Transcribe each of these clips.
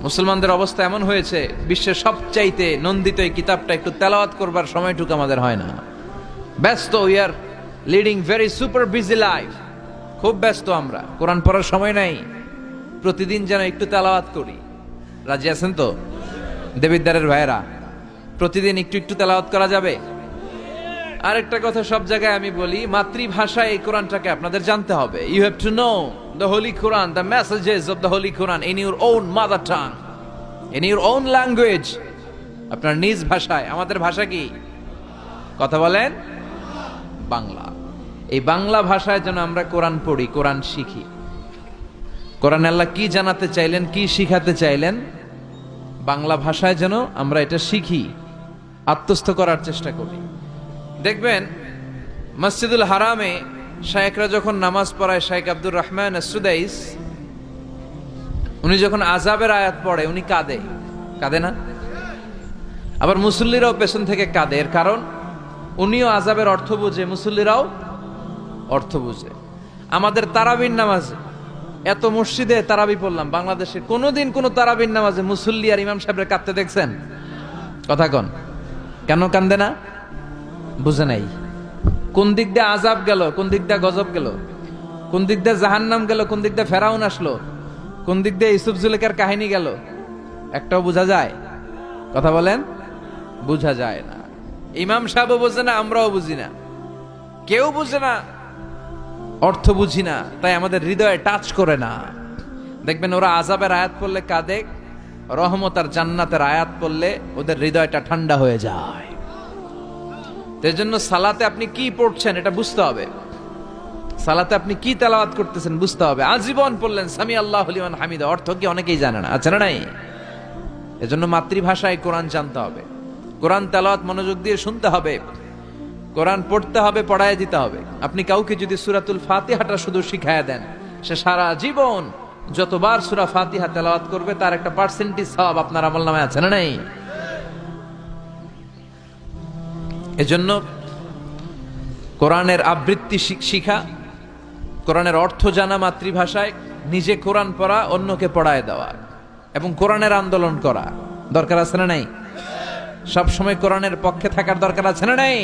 মুসলমানদের অবস্থা এমন হয়েছে, বিশ্বের সবচাইতে নন্দিত এই কিতাবটা একটু তেলাওয়াত করবার সময়টুকু আমাদের হয় না। ব্যস্ত, we are leading very super busy life. খুব ব্যস্ত আমরা, কোরআন পড়ার সময় নাই। প্রতিদিন যেন একটু তেলাওয়াত করি। রাজি আছেন তো দেবিদ্বারের ভাইয়েরা? প্রতিদিন একটু একটু তেলাওয়াত করা যাবে? আরেকটা কথা সব জায়গায় আমি বলি, মাতৃভাষায় এই কোরআনটাকে আপনাদের জানতে হবে। You have to know the holy Quran, the messages of the holy Quran in your own mother tongue, in your own language, আপনার নিজ ভাষায়। আমাদের ভাষা কি? কথা বলেন, বাংলা। এই বাংলা ভাষায় যেন আমরা কোরআন পড়ি, কোরআন শিখি। কোরআন আল্লাহ কি জানাতে চাইলেন, কি শিখাতে চাইলেন, বাংলা ভাষায় যেন আমরা এটা শিখি, আত্মস্থ করার চেষ্টা করি। দেখবেন মসজিদুল হারামে শায়েখরা যখন নামাজ পড়ায়, শায়েখ আব্দুর রহমান সুদাইস, উনি যখন আযাবের আয়াত পড়ে উনি কাঁদে, কাঁদে না? আবার মুসল্লিরাও পেছন থেকে কাঁদে। এর কারণ উনিও আযাবের অর্থ বুঝে, মুসল্লিরাও অর্থ বুঝে। আমাদের তারাবির নামাজে, এত মসজিদে তারাবি পড়লাম বাংলাদেশে, কোনোদিন কোনো তারাবির নামাজে মুসল্লি আর ইমাম সাহেবের কাঁদতে দেখছেন? কথা কন, কেন কান্দে না? বুঝে নাই কোন দিক দিয়ে আযাব গেল, কোন দিক দিয়ে গজব গেল, কোন দিক দিয়ে জাহান্নাম গেল, কোন দিক দিয়ে ফেরাউন আসলো, কোন দিক দিয়ে ইউসুফ জুলেখার কাহিনী গেল, একটাও বোঝা যায়? কথা বলেন, বোঝা যায় না। ইমাম সাহেবও বোঝে না, আমরাও বুঝি না, কেউ বুঝে না, অর্থ বুঝি না, তাই আমাদের হৃদয়ে টাচ করে না। দেখবেন ওরা আযাবের আয়াত পড়লে কাঁদে, রহমত আর জান্নাতের আয়াত পড়লে ওদের হৃদয়টা ঠান্ডা হয়ে যায়। এই জন্য সালাতে আপনি কি পড়ছেন এটা বুঝতে হবে, সালাতে আপনি কি তেলাওয়াত করতেছেন বুঝতে হবে। আজীবন পড়লেন সামি আল্লাহু লিমান হামিদা, অর্থ কি অনেকেই জানে না, আছে না নাই? এজন্য মাতৃভাষায় কোরআন জানতে হবে, কোরআন তেলাওয়াত মনোযোগ দিয়ে শুনতে হবে, কোরআন পড়তে হবে, পড়ায় দিতে হবে। আপনি কাউকে যদি সূরাতুল ফাতিহাটা শুধু শিখায়া দেন, সে সারা জীবন যতবার সূরা ফাতিহা তেলাওয়াত করবে তার একটা পার্সেন্টেজ সওয়াব আপনার আমলনামায় আছে না নাই? এজন্য কোরআনের আবৃত্তি শিখা, কোরআনের অর্থ জানা মাতৃভাষায়, নিজে কোরআন পড়া, অন্যকে পড়ায় দেওয়া, এবং কোরআনের আন্দোলন করা দরকার আছে না নাই? সব সময় কোরআনের পক্ষে থাকার দরকার আছে না নাই?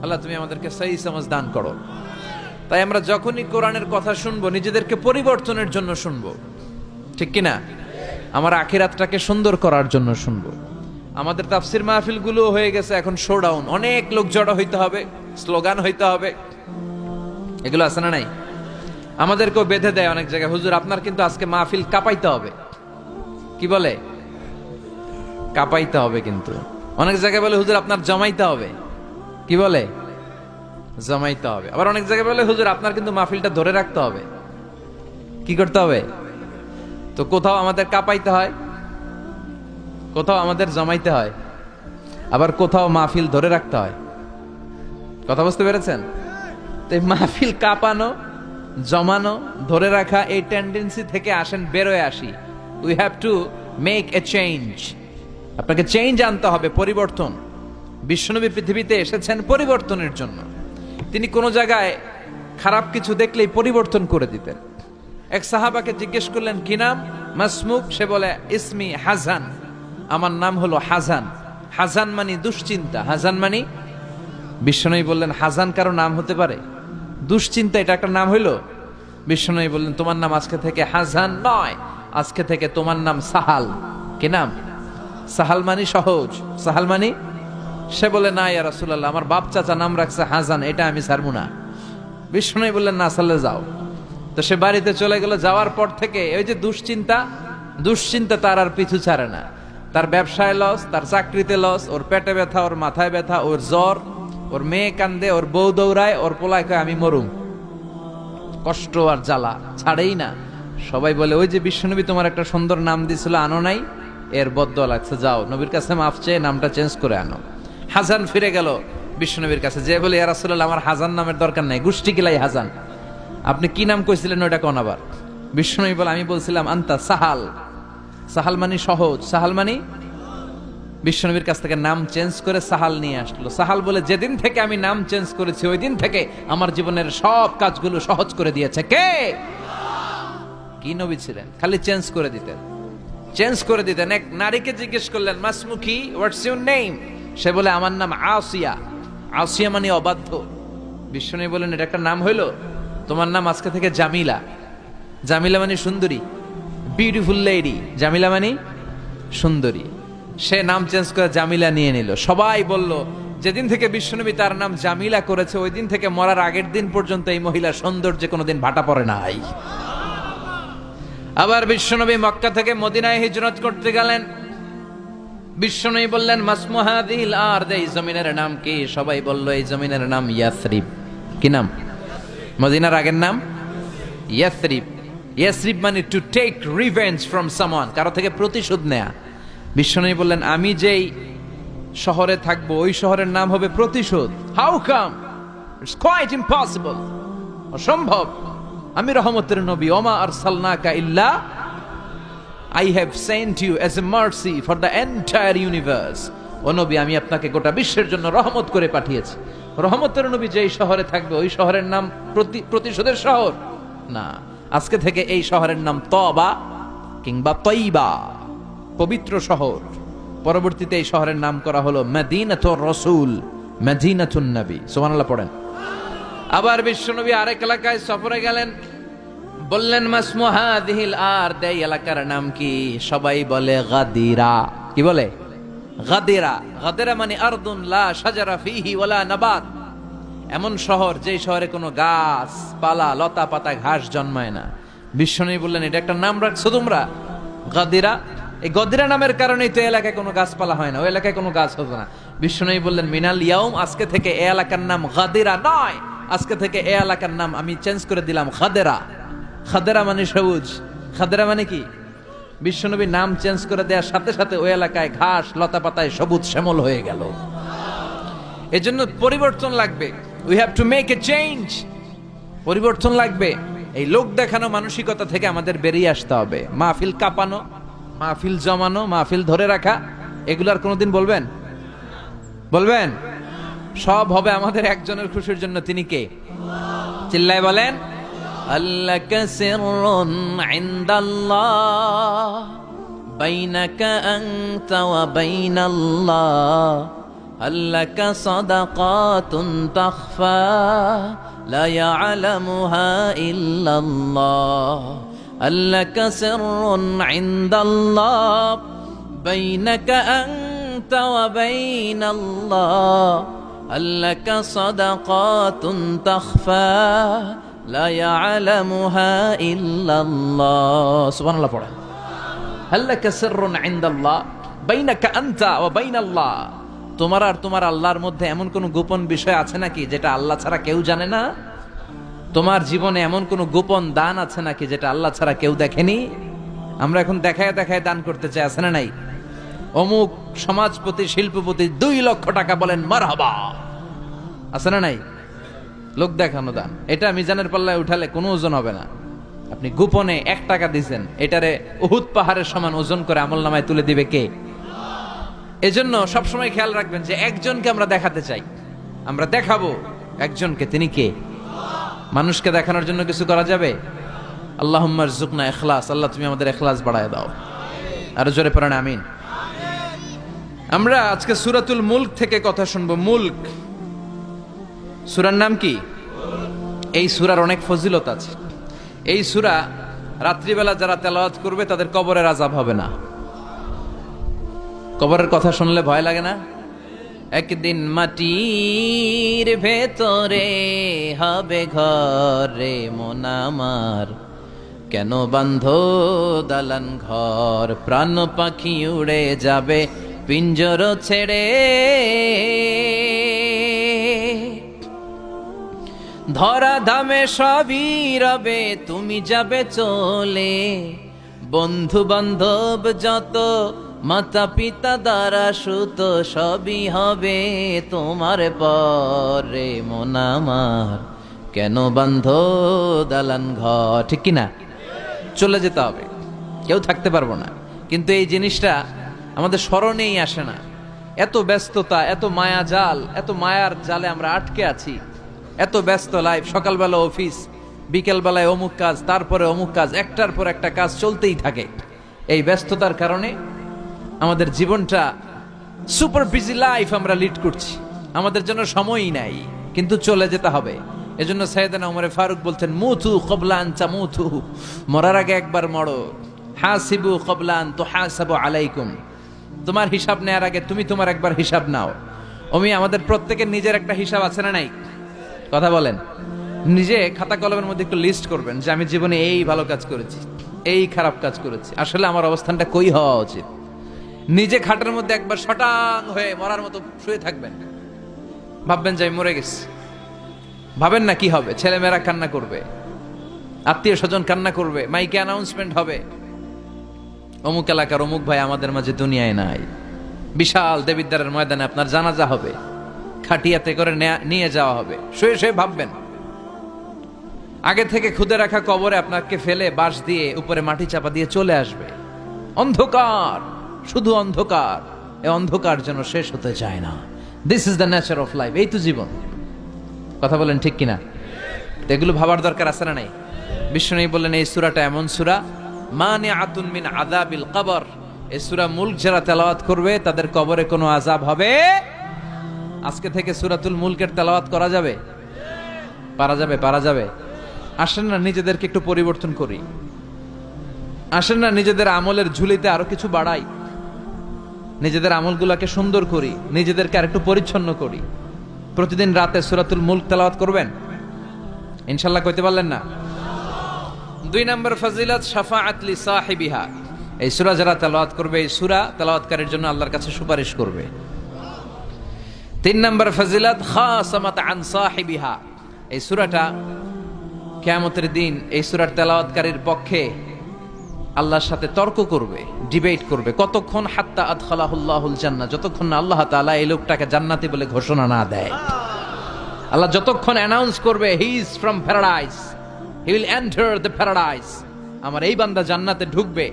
আল্লাহ তুমি আমাদেরকে সহি সমাজ দান করো। তাই আমরা যখনই কোরআনের কথা শুনবো নিজেদেরকে পরিবর্তনের জন্য শুনবো, ঠিক কিনা? আমার আখিরাতটাকে সুন্দর করার জন্য শুনবো। আমাদের তাফসির মাহফিলগুলো হয়ে গেছে এখন শোডাউন, অনেক লোক জড়ো হইতে হবে, স্লোগান হইতে হবে, এগুলো আছে না নাই? আমাদেরকেও বেঁধে দেয় অনেক জায়গায়, হুজুর আপনার কিন্তু আজকে মাহফিল কাঁপাইতে হবে। কি বলে? কাঁপাইতে হবে। কিন্তু অনেক জায়গায় বলে হুজুর আপনার জমাইতে হবে। কি বলে? জমাইতে হবে। আবার অনেক জায়গায় বলে হুজুর আপনার কিন্তু মাহফিলটা ধরে রাখতে হবে। কি করতে হবে? তো কোথাও আমাদের কাঁপাইতে হয়, কোথাও আমাদের জমাইতে হয়, আবার কোথাও মাহফিল ধরে রাখতে হয়। কথা বুঝতে পেরেছেন? তো এই মাহফিল কাঁপানো, জমানো, ধরে রাখা, এই টেন্ডেন্সি থেকে আসেন, বেরোয় আসি। We have to make a change. আপনাকে চেঞ্জ আনতে হবে, পরিবর্তন। বিশ্বনবী পৃথিবীতে এসেছেন পরিবর্তনের জন্য। তিনি কোনো জায়গায় খারাপ কিছু দেখলেই পরিবর্তন করে দিতেন। এক সাহাবাকে জিজ্ঞেস করলেন কি নাম? মাসমুক। সে বলে ইসমি হাজান, আমার নাম হলো হাজান। হাজান মানে দুশ্চিন্তা। হাজান মানে? বিশ্বনবী বললেন হাজান কারো নাম হতে পারে? দুশ্চিন্তা এটা একটা নাম হইল? বিশ্বনবী বললেন তোমার নাম আজকে থেকে হাজান নয়, আজকে থেকে তোমার নাম সাহাল। কি নাম? সাহাল মানে সহজ। সাহাল মানে? সে বলে না ইয়া রাসূলুল্লাহ, আমার বাপ চাচা নাম রাখছে হাজান, এটা আমি ছাড়বো না। বিশ্বনবী বললেন না, সালে যাও। তো সে বাড়িতে চলে গেল। যাওয়ার পর থেকে ওই যে দুশ্চিন্তা, দুশ্চিন্তা তার আর পিছু ছাড়ে না। তার ব্যবসায় লস, তার চাকরিতে লস, ওর পেটে ব্যথা, ওর মাথায় ব্যথা, ওর জ্বর, ওর মেয়ে কান্দে, ওর বউ দৌড়ায়, ওর পোলায় কয় আমি মরুম। কষ্ট আর জ্বালা ছাড়েই না। সবাই বলে ওই যে বিশ্বনবী তোমার একটা সুন্দর নাম দিছিল, আনো নাই, এর বদদোয়া লাগছে, যাও নবীর কাছে মাফ চেয়ে নামটা চেঞ্জ করে আনো। হাজান ফিরে গেল বিশ্বনবীর কাছে, যে বলে ইয়া রাসূলুল্লাহ আমার হাজান নামের দরকার নাই, গোষ্ঠী কিলাই হাজান, আপনি কি নাম কইছিলেন ওটা কোন? আবার বিশ্বনবী বলে আমি বলছিলাম আন্তা সাহাল। সাহাল মানে সহজ। সাহাল মানে? বিশ্বনবীর কাছ থেকে নাম চেঞ্জ করে সাহাল নিয়ে আসলো। সাহাল বলে যেদিন থেকে আমি নাম চেঞ্জ করেছি ওই দিন থেকে আমার জীবনের সব কাজগুলো সহজ করে দিয়েছে কে? কি নবী ছিলেন? খালি চেঞ্জ করে দিতেন। চেঞ্জ করে দিতেন। এক নারীকে জিজ্ঞেস করলেন, মাসমুখী, হোয়াটস ইউর নেম? সে বলে, আমার নাম আসিয়া। আসিয়া মানে অবাধ্য। বিশ্বনবী বলেন, এটা একটা নাম হইল? তোমার নাম আজকে থেকে জামিলা। জামিলা মানে সুন্দরী, বিউটিফুল লেডি। জামিলা মানে সুন্দরী। সে নাম চেঞ্জ করে জামিলা নিয়ে নিল। সবাই বলল, যেদিন থেকে বিশ্বনবী তার নাম জামিলা করেছে, ওই দিন থেকে মরার আগের দিন পর্যন্ত এই মহিলা সৌন্দর্যে কোনোদিন ভাটা পড়ে নাই। আবার বিশ্বনবী মক্কা থেকে মদিনায় হিজরত করতে গেলেন। বিশ্বনবী বললেন, মাসমুহাদিল আরদ, এই জমিনের নাম কি? সবাই বলল, এই জমিনের নাম ইয়াসরিব। কি নাম? মদিনার আগের নাম ইয়াসরিব। ইয়াসরিব মানে to take revenge from someone, কারো থেকে প্রতিশোধ নেয়া। বিশ্বনবী বললেন, আমি যেই শহরে থাকবো ওই শহরের নাম হবে প্রতিশোধ। How come? It's quite impossible, অসম্ভব। আমি রহমতের নবী, ওমা আরসালনাকা ইল্লা I have sent you as a mercy for the entire universe. ও নবী, আমি আপনাকে গোটা বিশ্বের জন্য রহমত করে পাঠিয়েছি। রহমতের নবী যেই শহরে থাকবে ওই শহরের নাম প্রতিশোধের শহর না। আজকে থেকে এই শহরের নাম তবা কিংবা তৈবা, পবিত্র শহর। পরবর্তীতে এই শহরের নাম করা হলো মদিনাতুর রাসূল, মদিনাতুন নবী। সুবহানাল্লাহ পড়েন। আবার বিশ্বনবী আরেক এলাকায় সফরে গেলেন। বললেন, মাসমুহাদিল আরদ, এই এলাকার নাম কি? সবাই বলে গাদিরা। কি বলে? গাদিরা। গাদিরা মানে আরদুন লা শাজারা ফিহি ওয়ালা নাবাত, এমন শহর যেই শহরে কোনো গাছ পালা, লতা পাতা, ঘাস জন্মায় না। বিশ্বনবী বললেন, এটা একটা নাম রাখছো তোমরা, গাদিরা। এই গদিরা নামের কারণেই তো এলাকায় কোনো গাছপালা হয় না, ওই এলাকায় কোনো গাছ হতো না। বিশ্বনবী বললেন, মিনাল ইয়াউম, আজকে থেকে এই এলাকার নাম গাদিরা নয়, আজকে থেকে এই এলাকার নাম আমি চেঞ্জ করে দিলাম খাদেরা। খাদেরা মানে সবুজ। খাদেরা মানে কি? বিশ্বনবী নাম চেঞ্জ করে দেওয়ার সাথে সাথে ওই এলাকায় ঘাস লতা পাতায় সবুজ শ্যামল হয়ে গেল। এজন্য পরিবর্তন লাগবে। We have to make a change. পরিবর্তন লাগবে। এই লোক দেখানো মানসিকতা থেকে আমাদের বেরিয়ে আসতে হবে। মাহফিল কাঁপানো, মাহফিল জমানো, মাহফিল ধরে রাখা, এগুলার কোনোদিন বলবেন? বলবেন? সব হবে আমাদের একজনের খুশির জন্য। তিনি কে? চিল্লায় বলেন, আল্লাকা সিররুন ইনদাল্লাহ বাইনাকা আনতা ওয়া বাইনাল্লাহ, আল্লাকা সাদাকাতুন তাখফা লা ইয়ালামুহা ইল্লাল্লাহ, আল্লাকা সিররুন ইনদাল্লাহ বাইনাকা আনতা ওয়া বাইনাল্লাহ, আল্লাকা সাদাকাতুন তাখফা লা ইয়ালামুহা ইল্লাল্লাহ। সুবহানাল্লাহ পড়া। আল্লাকা সিররুন ইনদাল্লাহ বাইনাকা আনতা ওয়া বাইনাল্লাহ, তোমার আর তোমার আল্লাহর মধ্যে এমন কোন গোপন বিষয় আছে নাকি যেটা আল্লাহ ছাড়া কেউ জানে না? তোমার জীবনে এমন কোন গোপন দান আছে নাকি যেটা আল্লাহ ছাড়া কেউ দেখেনি? আমরা এখন দেখায় দেখায় দান করতে চাই, আছে না নাই? অমুক সমাজপতি, শিল্পপতি 2 লক্ষ টাকা বলেন মারহাবা, আছে না নাই? লোক দেখানো দান। এটা মিজানের পাল্লায় উঠালে কোনো ওজন হবে না। আপনি গোপনে 1 টাকা দিয়েছেন, এটারে উহুদ পাহাড়ের সমান ওজন করে আমলনামায় তুলে দিবে কে? এজন্য সবসময় খেয়াল রাখবেন যে একজনকে আমরা দেখাতে চাই, আমরা দেখাবো একজনকে। তিনি কে? মানুষকে দেখানোর জন্য কিছু করা যাবে? আল্লাহুম্মা রযুকনা ইখলাস। আল্লাহ তুমি আমাদের ইখলাস বাড়ায় দাও। আর জোরে পড়েন আমিন। আমরা আজকে সূরাতুল মুলক থেকে কথা শুনবো। মুলক সূরার নাম কি? এই সূরার অনেক ফজিলত আছে। এই সূরা রাত্রিবেলা যারা তেলাওয়াত করবে তাদের কবরের আযাব হবে না। কবরের কথা শুনলে ভয় লাগে না? একদিন মাটির ভেতরে হবে ঘরে মন আমার, কেন বান্ধ দালান ঘর, প্রাণ পাখি উড়ে যাবে পিঞ্জর ছেড়ে, ধরা ধামে সবই রবে তুমি যাবে চলে, বন্ধু বান্ধব যত মাতা পিতা দ্বারা সুত সবই হবে তোমার পরে মন আমার, কেন বান্ধ দালান ঘর। ঠিক কিনা? চলে যেতে হবে, কেউ থাকতে পারবো না। কিন্তু এই জিনিসটা আমাদের স্মরণেই আসে না। এত ব্যস্ততা, এত মায়া জাল, এত মায়ার জালে আমরা আটকে আছি। এত ব্যস্ত লাইফ, সকালবেলা অফিস, বিকেলবেলায় অমুক কাজ, তারপরে অমুক কাজ, একটার পর একটা কাজ চলতেই থাকে। এই ব্যস্ততার কারণে আমাদের জীবনটা সুপার বিজি লাইফ আমরা লিড করছি, আমাদের জন্য সময়ই নাই, কিন্তু চলে যেতে হবে। এজন্য সাইয়েদনা ওমর ফারুক বলতেন, মুতু ক্বাবলা আন তামুতু, মরার আগে একবার মরো। হাসিবু ক্বাবলা আন তুহাসাবু আলাইকুম, তোমার হিসাব নেওয়ার আগে তুমি তোমার একবার হিসাব নাও। আমাদের প্রত্যেকের নিজের একটা হিসাব আছে না নাই? কথা বলেন। নিজে খাতা কলমের মধ্যে একটু লিস্ট করবেন যে আমি জীবনে এই ভালো কাজ করেছি, এই খারাপ কাজ করেছি, আসলে আমার অবস্থানটা কই হওয়া উচিত। নিজে খাটের মধ্যে একবার শটাং হয়ে মরার মতো শুয়ে থাকবেন, ভাববেন যে আমি মরে গেছি। ভাবেন না কি হবে, ছেলেমেয়েরা কান্না করবে, আত্মীয় স্বজন কান্না করবে, মাইকে অ্যানাউন্সমেন্ট হবে, অমুক এলাকার অমুক ভাই আমাদের মাঝে দুনিয়ায় নাই। বিশাল দেবিদ্বারের ময়দানে আপনার জানাজা হবে, খাটিয়াতে করে নিয়ে যাওয়া হবে। শুয়ে শুয়ে ভাববেন, আগে থেকে খুদে রাখা কবরে আপনাকে ফেলে বাঁশ দিয়ে উপরে মাটি চাপা দিয়ে চলে আসবে। অন্ধকার, শুধু অন্ধকার। এই অন্ধকার যেন শেষ হতে চায় না। This is the nature of life. এই তো জীবন। কথা বলেন ঠিক কিনা? তো এগুলো ভাবার দরকার আছে না নাই? বিশ্বনবী বললেন এই সূরাটা এমন সূরা, মানিআতুন মিন আযাবিল কবর। এই সূরা মুলক যারা তেলাওয়াত করবে তাদের কবরে কোনো আযাব হবে। আজকে থেকে সূরাতুল মুলকের তেলাওয়াত করা যাবে? পারা যাবে? পারা যাবে? আসেন না নিজেদেরকে একটু পরিবর্তন করি, আসেন না নিজেদের আমলের ঝুলিতে আরো কিছু বাড়াই, নিজেদের আমলগুলোকে সুন্দর করি, নিজেদেরকে আর একটু পরিচ্ছন্ন করি। প্রতিদিন রাতে সূরাতুল মুলক তেলাওয়াত করবেন ইনশাআল্লাহ। কইতে পারলেন না? 2 নম্বর ফজিলত, শাফাআত লি সাহিবিহা। এই সূরা যারা তেলাওয়াত করবে, এই সূরা তেলাওয়াতকারীর জন্য আল্লাহর কাছে সুপারিশ করবে। 3 নম্বর ফজিলত, খাসামাত আন সাহিবিহা। এই সূরাটা কিয়ামতের দিন এই সূরার তেলাওয়াতকারীর পক্ষে আল্লাহর সাথে তর্ক করবে, ডিবেট করবে। কতক্ষণ? হাত্তা আদখালাহুল্লাহুল জান্নাহ, যতক্ষণ না আল্লাহ তাআলা এই লোকটাকে জান্নাতি বলে ঘোষণা না দেয়। আল্লাহ যতক্ষণ অ্যানাউন্স করবে he is from paradise, he will enter the paradise, আমার এই বান্দা জান্নাতে ঢুকবে,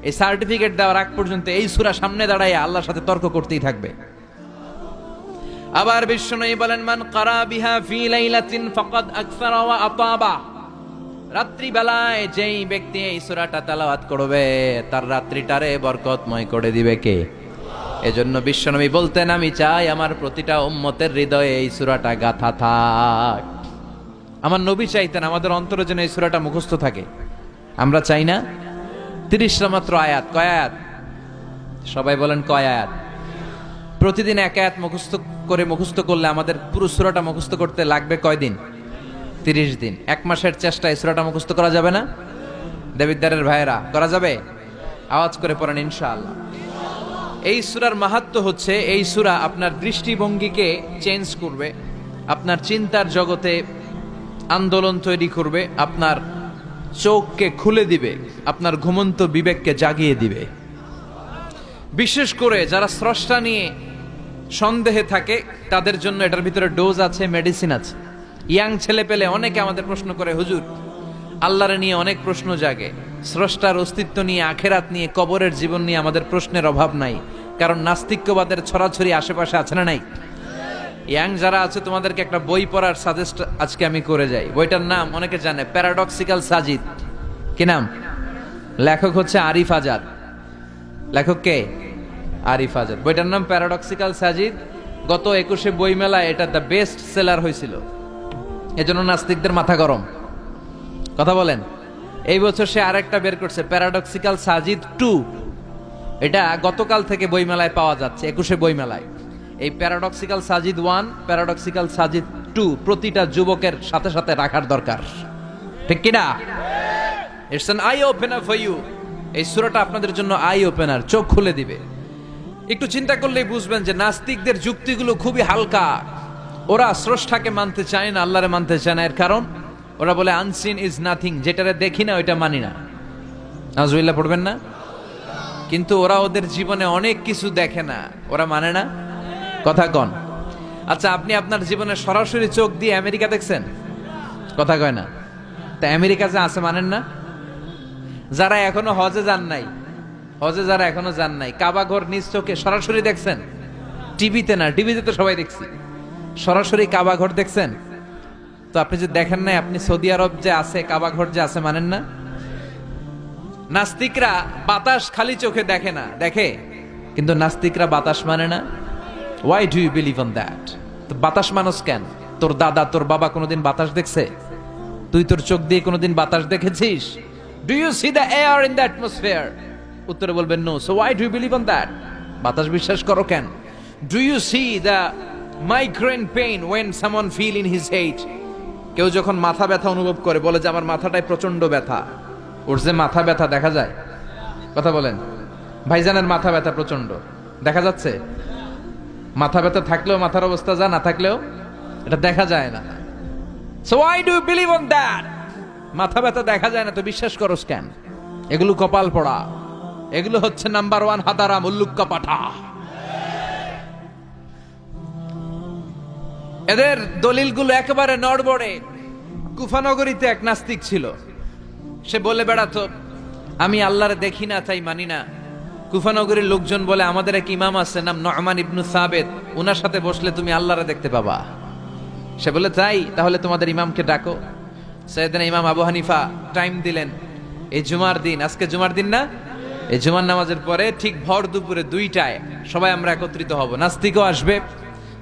এই সার্টিফিকেট দেওয়ার আগ পর্যন্ত এই সূরা সামনে দাঁড়ায় আল্লাহর সাথে তর্ক করতেই থাকবে। আবার বিশ্বনবী বলেন, মান ক্বারা বিহা ফি লাইলাতিন ফাকাদ আকসারা ওয়া আতাবা। রাত্রি বেলায় যেই ব্যক্তি এই সূরাটা তেলাওয়াত করবে তার রাত্রিটারে বরকতময় করে দিবে কে? এজন্য বিশ্বনবী বলতেন, আমি চাই আমার প্রতিটা উম্মতের হৃদয়ে এই সূরাটা গাথা থাক। আমার নবী চাইতেন আমাদের অন্তরে যেন এই সূরাটা মুখস্থ থাকে। আমরা চাই না? 30টা মাত্র আয়াত। কয় আয়াত? সবাই বলেন কয় আয়াত? প্রতিদিন এক আয়াত মুখস্থ করলে আমাদের পুরো সূরাটা মুখস্থ করতে লাগবে কয়দিন? 30 দিন। 1 মাসের চেষ্টায় সূরাটা মুখস্থ করা যাবে না? দেবিদ্বারের ভাইয়েরা, করা যাবে? আওয়াজ করে পড়েন ইনশাআল্লাহ। এই সূরার মাহাত্ম্য হচ্ছে, এই সূরা আপনার দৃষ্টিভঙ্গিকে চেঞ্জ করবে, আপনার চিন্তার জগতে আন্দোলন তৈরি করবে, আপনার চোখকে খুলে দিবে, আপনার ঘুমন্ত বিবেককে জাগিয়ে দিবে। বিশেষ করে যারা স্রষ্টা নিয়ে সন্দেহে থাকে তাদের জন্য এটার ভিতরে ডোজ আছে, মেডিসিন আছে। ইয়াং ছেলে পেলে অনেকে আমাদের প্রশ্ন করে, হুজুর আল্লাহরে নিয়ে অনেক প্রশ্ন জাগে, স্রষ্টার অস্তিত্ব নিয়ে, আখেরাত নিয়ে, কবরের জীবন নিয়ে আমাদের প্রশ্নের অভাব নাই, কারণ নাস্তিক্যবাদের ছড়াছড়ি আশেপাশে আছে না নাই? ইয়াং যারা আছে তোমাদেরকে একটা বই পড়ার সাজেস্ট আজকে আমি করে যাই। বইটার নাম অনেকে জানে, প্যারাডক্সিক্যাল সাজিদ। কি নাম? লেখক হচ্ছে আরিফ আজাদ। লেখক কে? আরিফ আজাদ। বইটার নাম প্যারাডক্সিক্যাল সাজিদ। গত 21শে বই মেলায় এটা দ্য বেস্ট সেলার হয়েছিল, এজন্য নাস্তিকদের মাথা গরম। কথা বলেন। এই বছর সে আরেকটা বের করছে, প্যারাডক্সিক্যাল সাজিদ 2। এটা গতকাল থেকে বই মেলায় পাওয়া যাচ্ছে, 21শে বই মেলায়। এই প্যারাডক্সিক্যাল সাজিদ 1, প্যারাডক্সিক্যাল সাজিদ 2 প্রতিটা যুবকের সাথে সাথে রাখার দরকার, ঠিক কিনা? It's an eye opener for you. এই সূরাটা আপনাদের জন্য আই ওপেনার, চোখ খুলে দিবে। একটু চিন্তা করলেই বুঝবেন যে নাস্তিকদের যুক্তিগুলো খুবই হালকা। ওরা স্রষ্টাকে মানতে চায় না, আল্লাহরে মানতে চায় না। এর কারণ ওরা বলে আনসিন ইজ নাথিং, যেটারে দেখি না ওইটা মানি না। নাউজুবিল্লাহ পড়বেন না? কিন্তু ওরা ওদের জীবনে অনেক কিছু দেখে না, ওরা মানে না। কথা কন। আচ্ছা, আপনি আপনার জীবনে সরাসরি চোখ দিয়ে আমেরিকা দেখছেন? কথা কয় না। তা আমেরিকা যে আছে মানেন না? যারা এখনো হজে যান নাই, যারা এখনো যান নাই, কাবা ঘর নিজ চোখে সরাসরি দেখছেন? টিভিতে না, টিভিতে তো সবাই দেখছি। সরাসরি কাবা ঘর দেখছেন? তো আপনি যে দেখেন নাই, আপনি সৌদি আরব যে আছে কাবা ঘর যে আছে মানেন না? নাস্তিকরা বাতাস খালি চোখে দেখে না, দেখে, কিন্তু নাস্তিকরা বাতাস মানে না। Why do you believe on that? তো বাতাস মানুষ কেন? তোর দাদা তোর বাবা কোনোদিন বাতাস দেখছে? তুই তোর চোখ দিয়ে কোনোদিন বাতাস দেখেছিস? Do you see the air in the atmosphere? উত্তরে বলবেন no. So why do you believe on that? বাতাস বিশ্বাস করো কেন? Do you see the migraine pain when someone feel in his head? কেউ যখন মাথা ব্যথা অনুভব করে বলে যে আমার মাথাটায় প্রচন্ড ব্যথা, ওর যে মাথা ব্যথা দেখা যায়? কথা বলেন। ভাইজানের মাথা ব্যথা প্রচন্ড দেখা যাচ্ছে? মাথা ব্যথা থাকলেও মাথার অবস্থা যা, না থাকলেও এটা দেখা যায় না। So why do you believe on that? মাথা ব্যথা দেখা যায় না তো বিশ্বাস করোস কেন? এগুলো কপাল পড়া, এগুলো হচ্ছে নাম্বার 1 হাদারাম, উল্লুক্কা পাঠা। এদের দলিলগুলো একেবারে নড়বড়ে। কুফানগরীতে এক নাস্তিক ছিল, সে বলে বেড়াতো আমি আল্লাহরে দেখি না তাই মানি না। কুফানগরীর লোকজন বলে আমাদের এক ইমাম আছে নাম নু'মান ইবনু সাবেত, উনার সাথে বসলে তুমি আল্লাহরে দেখতে পাবা। সে বলে তাই, তাহলে তোমাদের ইমামকে ডাকো। সাইয়েদনা ইমাম আবু হানিফা টাইম দিলেন, এই জুমার দিন, আজকে জুমার দিন না, এই জুমার নামাজের পরে ঠিক ভর দুপুরে 2টায় সবাই আমরা একত্রিত হব। নাস্তিকও আসবে,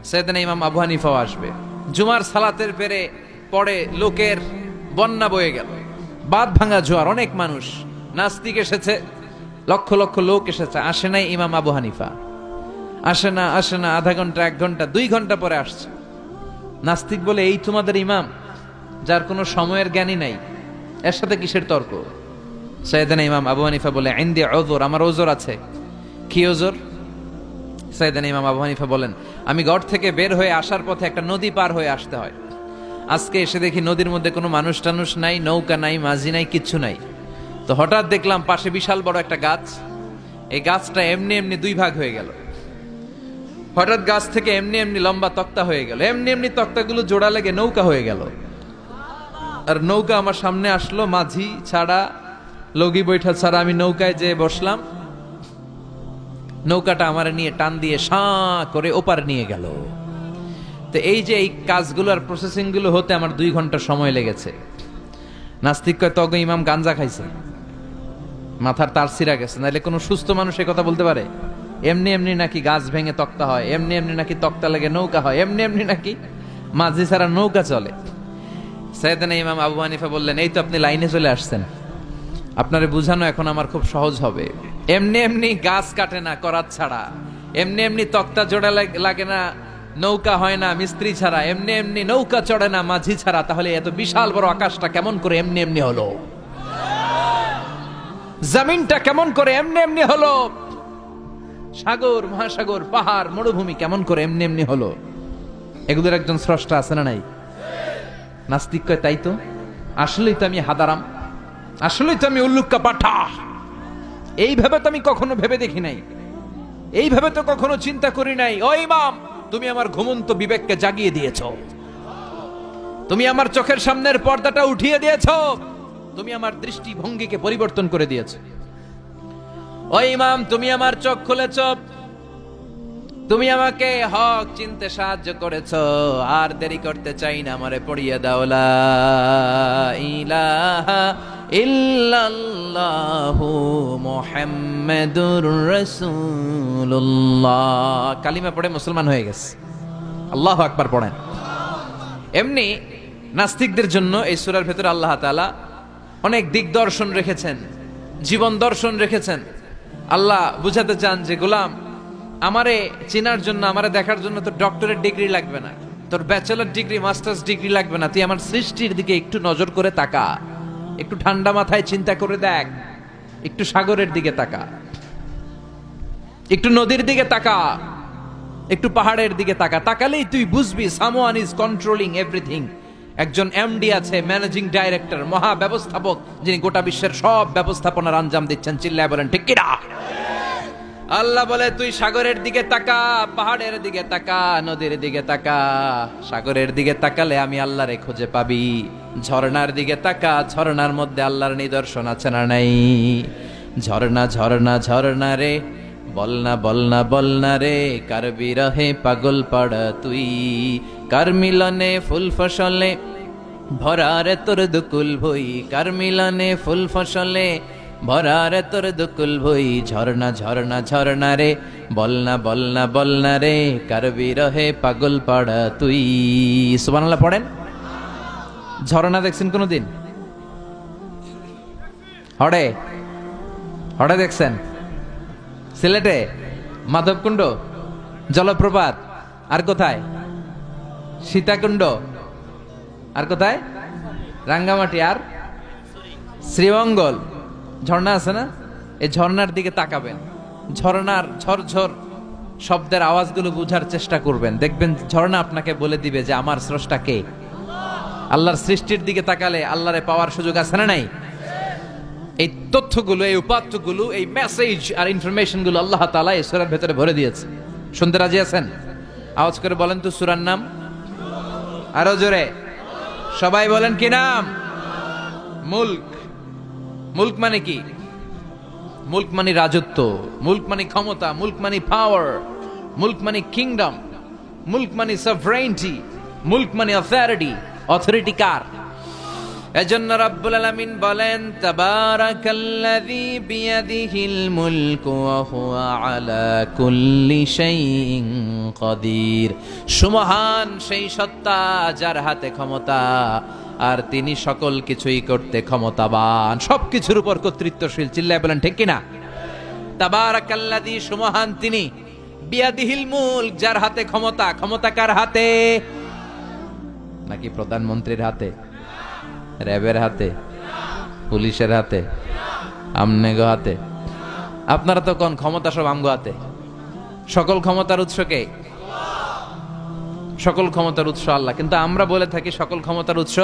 সাইয়েদনা ইমাম আবু হানিফাও আসবে। জুমার সালাতের পরে লোকের বন্যা বয়ে গেল, বাঁধ ভাঙা জোয়ার, অনেক মানুষ। নাস্তিক এসেছে, লক্ষ লক্ষ লোক এসেছে, আসে নাই ইমাম আবু হানিফা। আসে না আধা ঘন্টা, 1 ঘন্টা, 2 ঘন্টা পরে আসছে। নাস্তিক বলে এই তোমাদের ইমাম যার কোনো সময়ের জ্ঞানই নাই, এর সাথে কিসের তর্ক? সাইয়েদনা ইমাম আবু হানিফা বলে ইনদি উযর, আমার ওজর আছে। কি ওজর? সাইয়েদনা ইমাম আবু হানিফা বলেন আমি ঘর থেকে বের হয়ে আসার পথে একটা নদী পার হয়ে আসতে হয়। আজকে এসে দেখি নদীর মধ্যে কোনো মানুষ টানুষ নাই, নৌকা নাই, মাঝি নাই, কিচ্ছু নাই। তো হঠাৎ দেখলাম পাশে বিশাল বড় একটা গাছ, এই গাছটা এমনি এমনি 2 ভাগ হয়ে গেল। হঠাৎ গাছ থেকে এমনি এমনি লম্বা তক্তা হয়ে গেল, এমনি এমনি তক্তাগুলো জোড়া লেগে নৌকা হয়ে গেল। আর নৌকা আমার সামনে আসলো, মাঝি ছাড়া, লগি বৈঠা ছাড়া আমি নৌকায় যেয়ে বসলাম। নৌকাটা আমার নিয়ে টান দিয়ে সাঁ করে ওপার নিয়ে গেল। তো এই যে এই কাজগুলো আর প্রসেসিং গুলো হতে আমার 2 ঘন্টা সময় লেগেছে। নাস্তিক কয় তগ ইমাম গাঞ্জা খাইছে, মাথার তার ছিঁড়া গেছে, নাহলে কোনো সুস্থ মানুষ এ কথা বলতে পারে? এমনি এমনি নাকি গাছ ভেঙে তক্তা হয়, এমনি এমনি নাকি তক্তা লেগে নৌকা হয়, এমনি এমনি নাকি মাঝি ছাড়া নৌকা চলে? সাইয়েদনা ইমাম আবু হানিফা বললেন এই তো আপনি লাইনে চলে আসছেন, আপনারে বুঝানো এখন আমার খুব সহজ হবে। এমনি এমনি গাছ কাটে না করাত ছাড়া, এমনি এমনি তক্তা জোড়া লাগে না, নৌকা হয় না মিস্ত্রি ছাড়া, এমনি এমনি নৌকা চড়ে না মাঝি ছাড়া। তাহলে এত বিশাল বড় আকাশটা কেমন করে এমনি এমনি হলো? জমিনটা কেমন করে এমনি এমনি হলো? সাগর, মহাসাগর, পাহাড়, মরুভূমি কেমন করে এমনি এমনি হলো? এগুলোর একজন স্রষ্টা আছে না নাই? নাস্তিক কয় তাই তো, আসলেই তো আমি হাদারাম, আসলেই তো আমি উল্লুক্কা পাঠা। এইভাবে তো আমি কখনো ভেবে দেখি নাই, এইভাবে তো কখনো চিন্তা করি নাই। ও ইমাম, তুমি আমার ঘুমন্ত বিবেককে জাগিয়ে দিয়েছ, তুমি আমার চোখের সামনের পর্দাটা উঠিয়ে দিয়েছ, তুমি আমার দৃষ্টিভঙ্গিকে পরিবর্তন করে দিয়েছ। ও ইমাম, তুমি আমার চোখ খুলেছ, তুমি আমাকে হক চিনতে সাহায্য করেছ। আর দেরি করতে চাই না, আমারে পড়িয়ে দাও লা ইলাহা ইল্লাল্লাহু মুহাম্মাদুর রাসূলুল্লাহ। কালিমা পড়ে মুসলমান হয়ে গেছে। আল্লাহু আকবার পড়েন। এমনি নাস্তিকদের জন্য এই সূরার ভেতরে আল্লাহ তাআলা অনেক দিক দর্শন রেখেছেন, জীবন দর্শন রেখেছেন। আল্লাহ বুঝাতে চান যে গোলাম, আমারে চেনার জন্য, আমারে দেখার জন্য তোর ডক্টরেট ডিগ্রি লাগবে না, তোর ব্যাচেলর ডিগ্রি, মাস্টার্স ডিগ্রি লাগবে না। তুই আমার সৃষ্টির দিকে একটু নজর করে তাকা, একটু ঠান্ডা মাথায় চিন্তা করে দেখ, একটু সাগরের দিকে তাকা, একটু নদীর দিকে তাকা, একটু পাহাড়ের দিকে তাকা। তাকালেই তুই বুঝবি সামওয়ান ইজ কন্ট্রোলিং এভরিথিং। একজন এমডি আছে, ম্যানেজিং ডাইরেক্টর, মহা ব্যবস্থাপক, যিনি গোটা বিশ্বের সব ব্যবস্থাপনার আঞ্জাম দিচ্ছেন। চিল্লায় বলেন ঠিক কিনা? আল্লাহ বলে তুই সাগরের দিকে তাকা, পাহাড়ের দিকে তাকা, নদীর দিকে তাকা। সাগরের দিকে তাকালে আমি আল্লাহরে খুঁজে পাবি। ঝর্ণার দিকে তাকা, ঝর্ণার মধ্যে আল্লাহর নিদর্শন আছে না নাই? ঝর্ণা ঝর্ণা ঝর্ণা রে, বলনা বলনা বলনা রে, কার বিরহে পাগল পাড়া তুই, কার মিলনে ফুল ফসলে ভরা রে তোর দুকুল ভই, কার মিলনে ফুল ফসলে ভরারে তোর দুকুল ভই ঝরনা ঝরনা ঝরনা রে বলনা বলনা বলনা রে কারবি রহে পাগল পাড়া তুই। সুবহানাল্লাহ পড়েন। ঝরনা দেখছেন কোনোদিন? হড়ে হড়ে দেখছেন? সিলেটে মাধবকুণ্ড জলপ্রপাত, আর কোথায়? সীতাকুণ্ড, আর কোথায়? রাঙ্গামাটি, আর শ্রীমঙ্গল। ঝর্ণা আছে না? এই ঝর্ণার দিকে তাকাবেন, ঝর্ণার ঝরঝর শব্দের আওয়াজগুলো বুঝার চেষ্টা করবেন, দেখবেন ঝর্ণা আপনাকে বলে দিবে যে আমার স্রষ্টা কে। আল্লাহর সৃষ্টির দিকে তাকালে আল্লাহরে পাওয়ার সুযোগ আছে না নাই? এই তথ্যগুলো, এই উপাত্তগুলো, এই মেসেজ আর ইনফরমেশন গুলো আল্লাহ তাআলা এই সূরার ভেতরে ভরে দিয়েছে। শুনতে রাজি আছেন? আওয়াজ করে বলেন তো সূরার নাম, আরো জোরে সবাই বলেন কি নাম? মুলক। মুলক মানে কি? মুলক মানে রাজত্ব, মুলক মানে ক্ষমতা, মুলক মানে পাওয়ার, মুলক মানে কিংডম, মুলক মানে সভরেইনটি, মুলক মানে অথরিটি। অথরিটি কার? এজন্য রাব্বুল আলামিন বলেন তাবারাকাল্লাযী বিয়াদিহিল মুলকু ওয়া হুয়া আলা কুল্লি শাইইন কাদির। সুমহান সেই সত্তা যার হাতে ক্ষমতা, আর তিনি সকল কিছুই করতে ক্ষমতাবান, সবকিছুর উপর কর্তৃত্বশীল। চিল্লায় বলেন ঠিক কিনা? তাবারাকাল্লাযী, সুমহান তিনি, বিয়াদিহিল মুলক, যার হাতে ক্ষমতা। ক্ষমতা কার হাতে? নাকি প্রধানমন্ত্রীর হাতে, র্যাবের হাতে, পুলিশের হাতে, আমনেগো হাতে? আপনারা তো কোন ক্ষমতা সব আমগো হাতে। সকল ক্ষমতার উৎস কে? সকল ক্ষমতার উৎস আল্লাহ। কিন্তু আমরা বলে থাকি সকল ক্ষমতার উৎস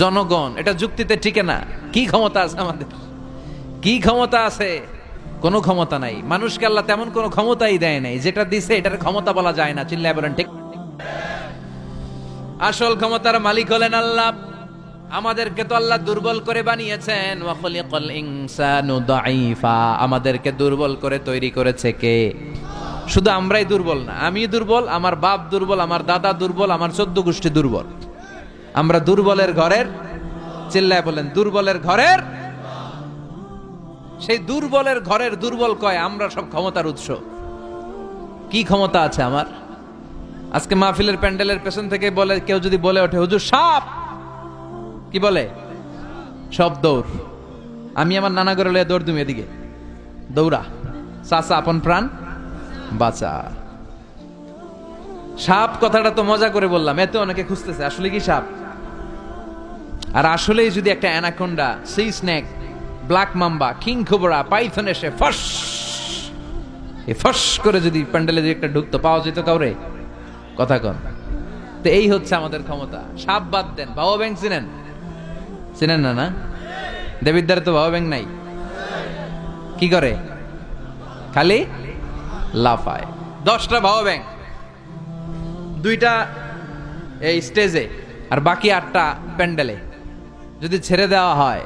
জনগণ। এটা যুক্তিতে টিকে না। কি ক্ষমতা আছে আমাদের? কি ক্ষমতা আছে? কোনো ক্ষমতা নাই। মানুষকে আল্লাহ তেমন কোনো ক্ষমতাই দেয় নাই। যেটা দিছে এটার ক্ষমতা বলা যায় না। চিল্লায় বলেন ঠিক। আসল ক্ষমতার মালিক হলেন আল্লাহ। আমাদেরকে তো আল্লাহ দুর্বল করে বানিয়েছেন। ওয়া খালিকাল ইনসানু দাঈফা, আমাদেরকে দুর্বল করে তৈরি করেছে কে? শুধু আমরাই দুর্বল না, আমি দুর্বল, আমার বাপ দুর্বল, আমার দাদা দুর্বল, আমার 14 গোষ্ঠী দুর্বল। আমরা দুর্বলের ঘরের, চিল্লায় বলেন দুর্বলের ঘরের। সেই দুর্বলের ঘরের দুর্বল কয় আমরা সব ক্ষমতার উৎস। কি ক্ষমতা আছে আমার? আজকে মাহফিলের প্যান্ডেলের পেছন থেকে বলে, কেউ যদি বলে ওঠে হুজুর সাপ, কি বলে? সব দৌড়। আমি আমার নানা ঘরে লইয়া দৌড়, তুমি এদিকে দৌড়া, চাচা আপন প্রাণ বাঁচা। সাপ কথাটা তো মজা করে বললাম, এতে অনেকে খুঁজতেছে আসলে কি সাপ। আর আসলেই যদি একটা anaconda, C snake, black mamba, king cobra, Python এসে ফস ফস করে যদি প্যান্ডেলে একটা ঢুকতো, পাওয়া যেত কাউরে? কথা কন। তো এই হচ্ছে আমাদের ক্ষমতা। সাপ বাদ দেন, বাবা ব্যাংক চিনেন? চিনেন না? না, দেবিদ্বারে তো বাবা ব্যাংক নাই। কি করে? খালি লাফায়। 10টা বাবা ব্যাংক, 2টা এই স্টেজে, আর বাকি 8টা প্যান্ডেলে যদি ছেড়ে দেওয়া হয়,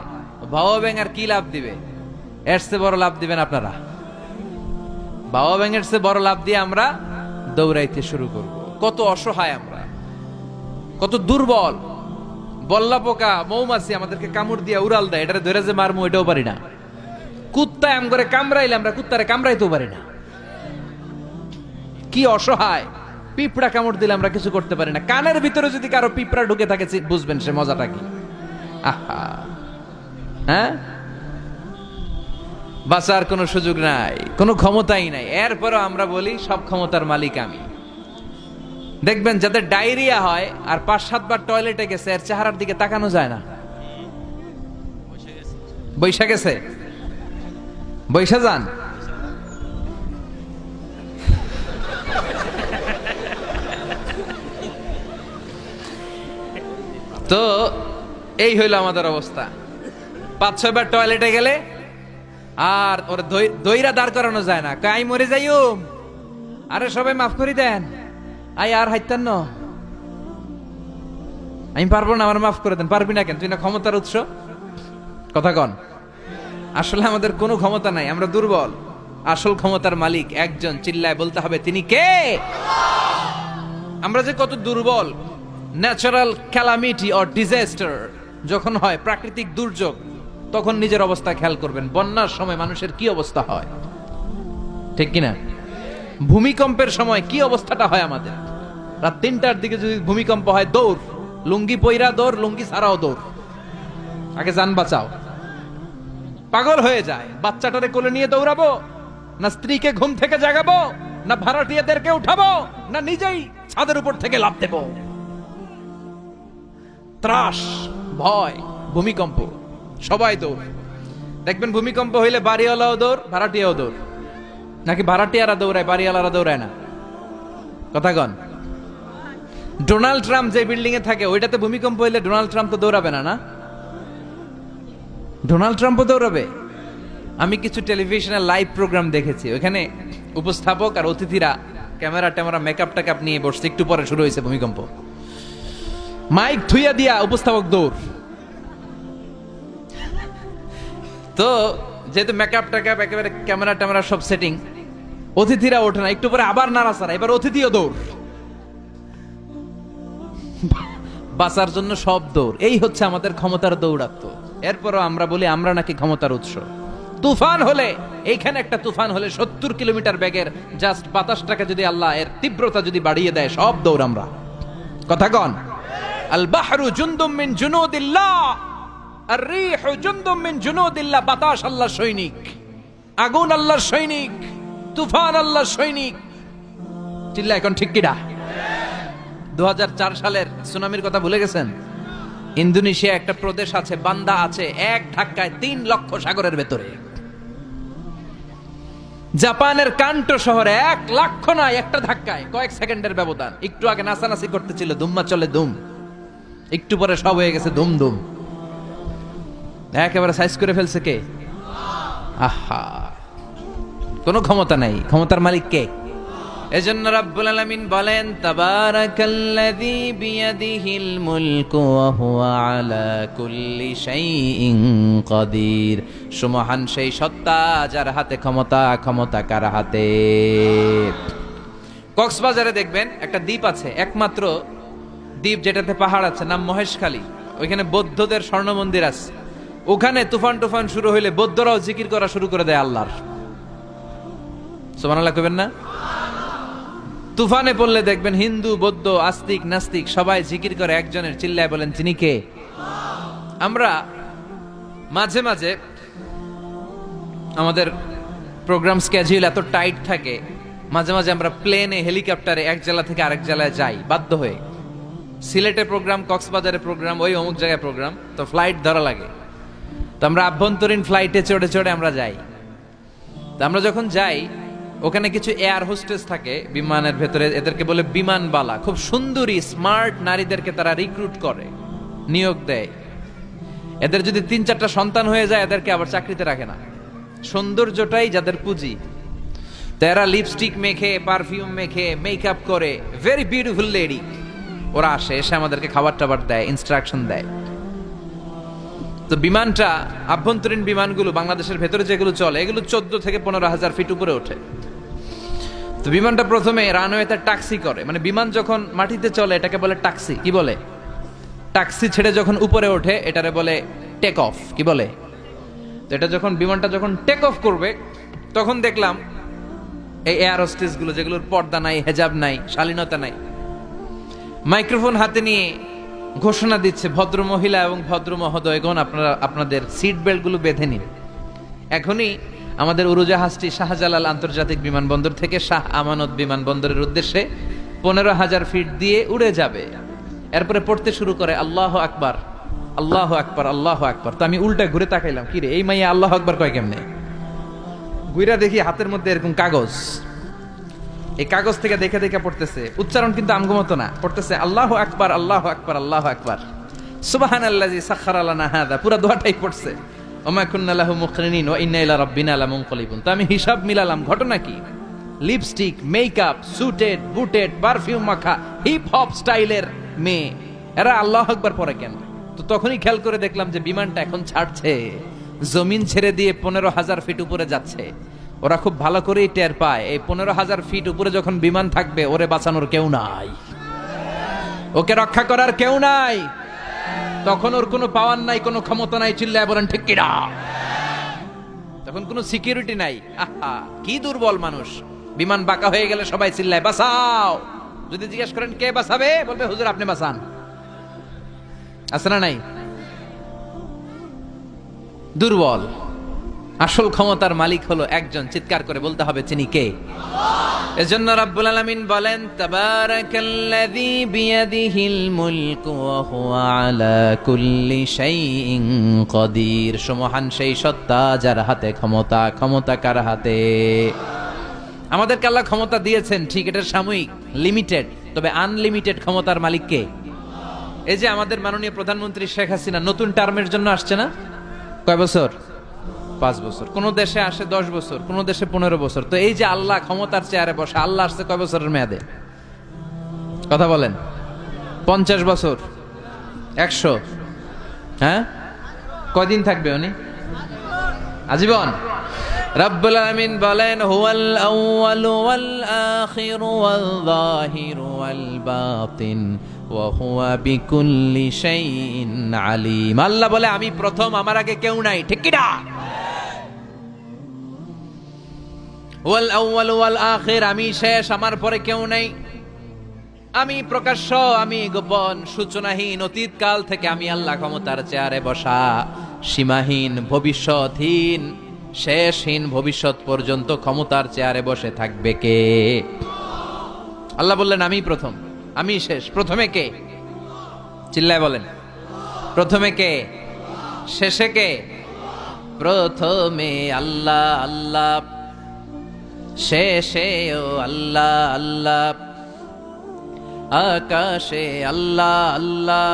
বাবা ব্যাংক আর কি লাভ দিবে? এর চেয়ে বড় লাভ দিবেন আপনারা। বাবা ব্যাংকের চেয়ে বড় লাভ দিয়ে আমরা দৌড়াইতে শুরু করব। কত অসহায় আমরা, কত দুর্বল। বল্লা পোকা, মৌমাছি আমাদেরকে কামড় দিয়ে উড়াল দেয়, এটারে ধরে যে মারমু এটাও পারি না। কুত্তা এম করে কামড়াইলে আমরা কুত্তারে কামড়াইতেও পারি না। কি অসহায়। পিঁপড়া কামড় দিলে আমরা কিছু করতে পারি না। কানের ভিতরে যদি কারো পিঁপড়া ঢুকে থাকে বুঝবেন সে মজাটা কি। আহা, হ্যাঁ, বাঁচার কোনো সুযোগ নাই, কোনো ক্ষমতাই নাই। এরপরও আমরা বলি সব ক্ষমতার মালিক আমি। দেখবেন যাদের ডায়রিয়া হয় আর 5-7 বার টয়লেটে গেছে, এর চেহারার দিকে তাকানো যায় না। বৈশা গেছে, বৈশা যান। তো এই হইল আমাদের অবস্থা। 5-6 বার টয়লেটে গেলে আর ওর দইরা দাঁড় করানো যায় না। কাই মরে যাইও, আরে সবাই মাফ করে দেন, আই আর হাইতেন না, আমি পারবো না, আমার মাফ করে দেন। পারবি না কেন? তুই না ক্ষমতার উৎস। কথা কন। আসলে আমাদের কোনো ক্ষমতা নাই, আমরা দুর্বল। আসল ক্ষমতার মালিক একজন, চিল্লায় বলতে হবে তিনি কে। আমরা যে কত দুর্বল। ন্যাচারাল ক্যালামিটি অর ডিজাস্টার যখন হয়, প্রাকৃতিক দুর্যোগ, তখন নিজের অবস্থা খেয়াল করবেন। বন্যার সময় মানুষের কি অবস্থা হয়, ঠিক কিনা? ভূমিকম্পের সময় কি অবস্থাটা হয় আমাদের? রাত 3টার দিকে যদি ভূমিকম্প হয়, দৌড়, লুঙ্গি পইরা দৌড়, লুঙ্গি ছাড়াও দৌড়, আগে জান বাঁচাও। পাগল হয়ে যায়। বাচ্চাটারে কোলে নিয়ে দৌড়াবো, না স্ত্রীকে ঘুম থেকে জাগাবো, না ভাড়াটিয়াদেরকে উঠাবো, না নিজেই ছাদের উপর থেকে লাফ দেবো? ত্রাস, ভয়, ভূমিকম্প, সবাই দৌড়। দেখবেন ভূমিকম্প হইলে বাড়িওয়ালাও দৌড়, ভাড়াটিয়াও দৌড়। নাকি ভাড়াটিয়ারা দৌড়ায়, বাড়িওয়ালারা দৌড়ায় না? কথা কন। ডোনাল্ড ট্রাম্প যে বিল্ডিং এ থাকে ওইটাতে ভূমিকম্প হইলে ডোনাল্ড ট্রাম্প তো দৌড়াবে না? না, ডোনাল্ড ট্রাম্পও দৌড়াবে। আমি কিছু টেলিভিশনের লাইভ প্রোগ্রাম দেখেছি, ওখানে উপস্থাপক আর অতিথিরা ক্যামেরা ট্যামেরা মেকআপ টেকআপ নিয়ে বসছে। একটু পরে শুরু হয়েছে ভূমিকম্প, মাইক থুইয়া দিয়া উপস্থাপক দৌড়। তো যেহেতু মেকআপ টেকআপ একেবারে ক্যামেরা ট্যামেরা সব সেটিং, অতিথিরা ওঠে না। একটু পরে আবার নাড়াচাড়া, এবার অতিথিও দৌড়, বাঁচার জন্য সব দৌড়। এই হচ্ছে আমাদের ক্ষমতার দৌড়াত্ম। এরপরও আমরা বলি আমরা নাকি ক্ষমতার উৎস। তুফান হলে, এইখানে একটা তুফান হলে 70 কিলোমিটার বেগের জাস্ট বাতাসটাকে যদি আল্লাহ এর তীব্রতা যদি বাড়িয়ে দেয়, সব দৌড় আমরা। কথা কন। আল বাহরু জুনদুম মিন জুনুদিল্লাহ, আর রিহু জুনদুম মিন জুনুদিল্লাহ। বাতাস আল্লাহর সৈনিক, আগুন আল্লাহর সৈনিক, তুফান আল্লাহর সৈনিক। চিল্লা এখন ঠিক কিনা? 2004 সালের সুনামির কথা ভুলে গেছেন? ইন্দোনেশিয়া একটা প্রদেশ আছে, বান্দা আছে, এক ধাক্কায় 3 লক্ষ সাগরের ভেতরে। জাপানের কান্টো শহরে 1 লক্ষ নয়, একটা ধাক্কায়, কয়েক সেকেন্ডের ব্যবধান। একটু আগে নাচানাচি করতেছিল, দুম্মা চলে দুম, একটু পরে সব হয়ে গেছে দুম দুম। একেবারে সাইজ করে ফেলছে কে? আহা, কোনো ক্ষমতা নাই। ক্ষমতার মালিক কে? এজন্য রাব্বুল আলামিন বলেন, তাবারাকাল্লাযী বিয়াদিহিল মুলকু ওয়া হুয়া আলা কুল্লি শাইইন কাদির। সুমহান সেই সত্তা যার হাতে ক্ষমতা, ক্ষমতা কার হাতে? কক্সবাজারে দেখবেন একটা দ্বীপ আছে, একমাত্র দ্বীপ যেটাতে পাহাড় আছে, নাম মহেশখালী। ওইখানে বৌদ্ধদের স্বর্ণ মন্দির আছে। ওখানে তুফান টুফান শুরু হইলে বৌদ্ধরাও জিকির করা শুরু করে দেয় আল্লাহর। সুবহানাল্লাহ কইবেন না? তুফানে পড়লে দেখবেন হিন্দু, বৌদ্ধ, আস্তিক, নাস্তিক সবাই জিকির করে একজনের, চিল্লায় বলেন তিনি কে? আমরা মাঝে মাঝে আমাদের প্রোগ্রাম স্কেডিউল এত টাইট থাকে, মাঝে মাঝে আমরা প্লেনে, হেলিকপ্টারে এক জেলা থেকে আরেক জেলায় যাই বাধ্য হয়ে। সিলেটে প্রোগ্রাম, কক্সবাজারে প্রোগ্রাম, ওই অমুক জায়গায় প্রোগ্রাম, তো ফ্লাইট ধরা লাগে। তো আমরা আভ্যন্তরীণ ফ্লাইটে চড়ে চড়ে আমরা যাই। তো আমরা যখন যাই, ওখানে কিছু এয়ার হোস্টেস থাকে বিমানের ভেতরে, এদেরকে বলে বিমানবালা। খুব সুন্দরী স্মার্ট নারীদেরকে তারা রিক্রুট করে, নিয়োগ দেয়। এদের যদি 3-4টা সন্তান হয়ে যায়, এদেরকে আবার চাকরিতে রাখে না। সৌন্দর্যটাই যাদের পুঁজি। তো এরা লিপস্টিক মেখে, পারফিউম মেখে, মেকআপ করে, ভেরি বিউটিফুল লেডি। ওরা আসে, এসে আমাদেরকে খাবার টাবার দেয়, ইনস্ট্রাকশন দেয়। তো বিমানটা, আভ্যন্তরীণ বিমানগুলো বাংলাদেশের ভেতরে যেগুলো চলে, এগুলো 14 থেকে 15,000 ফিট উপরে ওঠে। তো বিমানটা প্রথমে রানওয়েতে ট্যাক্সি করে, মানে বিমান যখন মাটিতে চলে এটাকে বলে ট্যাক্সি। কি বলে? ট্যাক্সি ছেড়ে যখন উপরে ওঠে এটারে বলে টেক অফ। কি বলে? তো এটা যখন বিমানটা যখন টেক অফ করবে, তখন দেখলাম এই এয়ার হোস্টেস গুলো, যেগুলোর পর্দা নাই, হেজাব নাই, শালীনতা নাই, মাইক্রোফোন হাতে নিয়ে ঘোষণা দিচ্ছে, ভদ্র মহিলা এবং ভদ্র মহোদয়গণ, আপনারা আপনাদের সিট বেল্ট গুলো বেঁধে নিন। এখনই আমাদের উড়োজাহাজটি শাহজালাল আন্তর্জাতিক বিমানবন্দর থেকে শাহ আমানত বিমানবন্দরের উদ্দেশ্যে 15,000 ফিট দিয়ে উড়ে যাবে। এরপরে পড়তে শুরু করে আল্লাহ আকবার, আল্লাহ আকবার, আল্লাহ আকবার। তো আমি উল্টা ঘুরে তাকাইলাম, কি রে এই মাইয়া আল্লাহ আকবার কয় কেমনে? ঘুরা দেখি হাতের মধ্যে এরকম কাগজ, এই কাগজ থেকে দেখে দেখে পড়তেছে। উচ্চারণ কিন্তু আমগো মতো না, পড়তেছে আল্লাহু আকবার, আল্লাহু আকবার, আল্লাহু আকবার, সুবহানাল্লাযী সাখখারা লানা হাযা। পুরো দোয়াটাই পড়ছে, ওমা কুন্না লাহু মুকরিনিন ওয়া ইন্না ইলা রাব্বিনা লামুনকালিবুন। তো আমি হিসাব মিলালাম, ঘটনা কি? লিপস্টিক, মেকআপ, সুটেড, বুটেড, পারফিউম মাখা, হিপ হপ স্টাইলের মেয়ে, এরা আল্লাহু আকবার পড়ে কেন? তো তখনই খেয়াল করে দেখলাম যে বিমানটা এখন ছাড়ছে, জমিন ছেড়ে দিয়ে 15,000 ফিট উপরে যাচ্ছে। ওরা খুব ভালো করেই টের পায়, এই 15,000 ফিট উপরে যখন বিমান থাকবে, ওরে বাঁচানোর কেউ নাই, ওকে রক্ষা করার কেউ নাই। তখন ওর কোনো পাওয়ার নাই, কোনো ক্ষমতা নাই, চিল্লায় বলেন ঠিক কিনা। তখন কোনো সিকিউরিটি নাই। আহা, কি দুর্বল মানুষ। বিমান বাঁকা হয়ে গেলে সবাই চিল্লায় বাঁচাও। যদি জিজ্ঞেস করেন কে বাঁচাবে, বলবে হুজুর আপনি বাঁচান। আছে না নাই? দুর্বল। আসল ক্ষমতার মালিক হলো একজন, চিৎকার করে বলতে হবে তিনি কে। এজন্য রাব্বুল আলামিন বলেন তাবারাকাল্লাযী বিয়াদিহিল মুলকু ওয়া হুয়া আলা কুল্লি শাইইন কাদির। সুমহান সেই সত্তা যার হাতে ক্ষমতা। ক্ষমতা কার হাতে? আমাদেরকে আল্লাহ ক্ষমতা দিয়েছেন, ঠিক, এটা সাময়িক, লিমিটেড, তবে আনলিমিটেড ক্ষমতার মালিক কে? এই যে আমাদের মাননীয় প্রধানমন্ত্রী শেখ হাসিনা নতুন টার্মের জন্য আসছে না? কয় বছর? 5 বছর। কোন দেশে আসে 10 বছর, কোন দেশে 15 বছর। তো এই যে আল্লাহ ক্ষমতার চেয়ারে বসে, আল্লাহ আসছে কয় বছরের মেয়াদে? কথা বলেন। 50 বছর, 100? হ্যাঁ, কয়দিন থাকবে উনি? আজীবন। রাব্বুল আলামিন বলেন হুয়াল আউয়ালু ওয়াল আখিরু ওয়াল যাহিরু ওয়াল বাতিন ওয়া হুয়া বিকুল্লি শাইইন আলিম। আল্লাহ বলে আমি প্রথম, আমার আগে কেউ নাই, ঠিক কি না? ওয়াল আউয়ালু ওয়াল আখির, আমি শেষ, আমার পরে কেউ নাই। আমি প্রকাশ্য, আমি গোপন, সূচনাহীন, অতীত কাল থেকে আমি আল্লাহ ক্ষমতার চেয়ারে বসা, সীমাহীন, ভবিষ্যৎহীন, শেষহীন, ভবিষ্যৎ পর্যন্ত ক্ষমতার চেয়ারে বসে থাকবে কে? আল্লাহ বললেন আমি প্রথম, আমি শেষ। প্রথমে কে? চিল্লায় বলেন। প্রথমে কে? শেষে কে? প্রথমে আল্লাহ আল্লাহ, শেষে ও আল্লাহ আল্লাহ, আকাশে আল্লাহ আল্লাহ,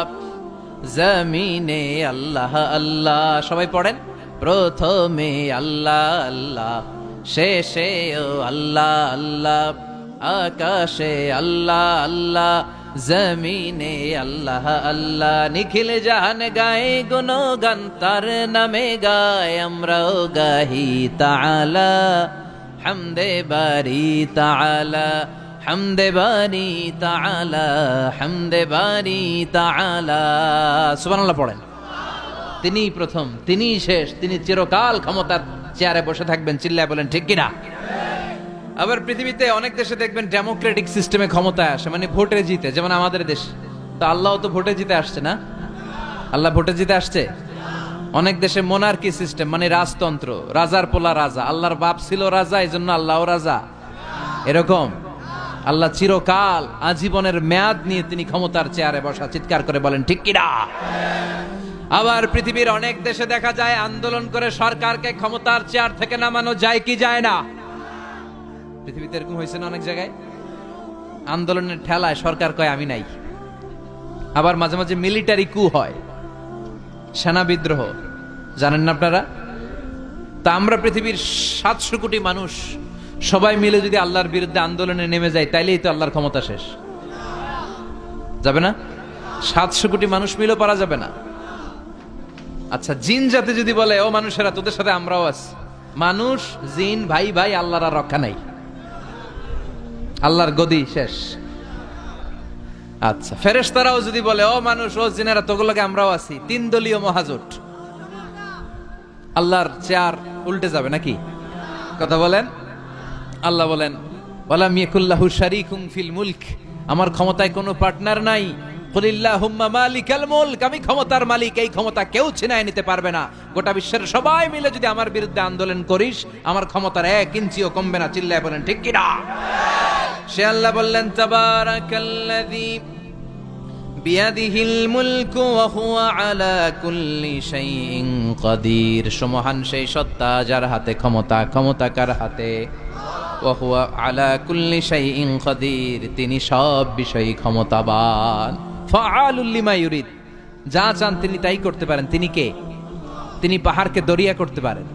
জমিনে আল্লাহ আল্লাহ। সবাই পড়েন। প্রথমে আল্লাহ আল্লাহ, শেষে ও আল্লাহ আল্লাহ, আকাশে আল্লাহ আল্লাহ, জমিনে আল্লাহ আল্লাহ। নিখিল জাহান গায়ে গুণগান, তার নামে গায় আমরাও গাহি তাআলা, হামদে বারি তাআলা, হামদে বারি তাআলা, হামদে বারি তাআলা। সুবহানাল্লাহ পড়েন। তিনিই প্রথম, তিনিই শেষ, তিনি চিরকাল ক্ষমতার চেয়ারে বসে থাকবেন। চিল্লায় বলেন ঠিক কিনা। আবার পৃথিবীতে অনেক দেশে দেখবেন ডেমোক্রেটিক সিস্টেমে ক্ষমতায় আসে, মানে ভোটে জিতে, যেমন আমাদের দেশ। তো আল্লাহ তো ভোটে জিতে আসছে না? আল্লাহ ভোটে জিতে আসছে। অনেক দেশে মোনার্কি সিস্টেম, মানে রাজতন্ত্র, রাজার পোলা রাজা, আল্লাহর বাপ ছিল রাজা, এই জন্য আল্লাহও রাজা। এরকম আল্লাহ চিরকাল, আজীবনের মেয়াদ নিয়ে তিনি ক্ষমতার চেয়ারে বসা। চিৎকার করে বলেন ঠিক কিনা। আবার পৃথিবীর অনেক দেশে দেখা যায় আন্দোলন করে সরকারকে ক্ষমতার চেয়ার থেকে নামানো যায় কি যায় না? পৃথিবীতে এরকম হয়েছে না অনেক জায়গায়? আন্দোলনের ঠেলায় সরকার কয় আমি নাই। আবার মাঝে মাঝে মিলিটারি কু হয়, সেনা বিদ্রোহ, জানেন না আপনারা? তা আমরা পৃথিবীর 700 কোটি মানুষ সবাই মিলে যদি আল্লাহর বিরুদ্ধে আন্দোলনে নেমে যায়, তাইলেই তো আল্লাহর ক্ষমতা শেষ। যাবে না? 700 কোটি মানুষ মিলেও পারা যাবে না। আচ্ছা, জিন জাতি যদি বলে ও মানুষেরা তোদের সাথে আমরাও আছি, মানুষ জিন ভাই ভাই, আল্লাহর আর রক্ষা নাই, আল্লাহর গদি শেষ। আচ্ছা, ফেরেশতারাও যদি বলে ও মানুষ ও জিনেরা তোগুলোকে আমরাও আছি, 3 দলীয় মহাজোট, আল্লাহর চেয়ার উল্টে যাবে নাকি? কথা বলেন। আল্লাহ বলেন ওয়ালাম ইয়াকুল্লাহু শারীকুম ফিল মুলক, আমার ক্ষমতায় কোনো পার্টনার নাই। কুলিল্লাহুম্মা মালিকাল মুলক, আমি ক্ষমতার মালিক, এই ক্ষমতা কেউ ছিনায় নিতে পারবে না। গোটা বিশ্বের সবাই মিলে যদি আমার বিরুদ্ধে আন্দোলন করিস, আমার ক্ষমতার 1 ইঞ্চিও কমবে না। চিল্লায় বলেন ঠিক কি না। সে আল্লাহ বললেন তাবারাকাল্লাযী বিয়াদিহিল মুলকু ওয়া হুয়া আলা কুল্লি শাইইন কাদির। সুমহান সেই সত্তা যার হাতে ক্ষমতা। ক্ষমতা কার হাতে? ওয়া হুয়া আলা কুল্লি শাইইন কাদির, তিনি সব বিষয়ে ক্ষমতাবান। ফাআলুল লিমা ইউরিদ, যা চান তিনি তাই করতে পারেন। তিনি কে? তিনি পাহাড়কে দরিয়া করতে পারেন,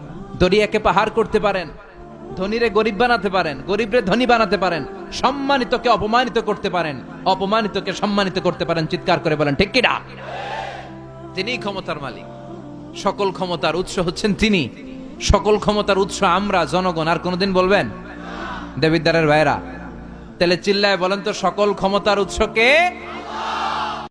দরিয়াকে পাহাড় করতে পারেন, ধনীরে গরিব বানাতে পারেন, গরিবরে ধনী বানাতে পারেন, সম্মানিতকে অপমানিত করতে পারেন, অপমানিতকে সম্মানিত করতে পারেন। চিৎকার করে বলেন ঠিক কি না। তিনি ক্ষমতার মালিক। সকল ক্ষমতার উৎস হচ্ছেন তিনি। সকল ক্ষমতার উৎস আমরা জনগণ। আর কোনদিন বলবেন? দেবিদ্বারের ভাইরা, তাহলে চিল্লায় বলেন তো সকল ক্ষমতার উৎস কে?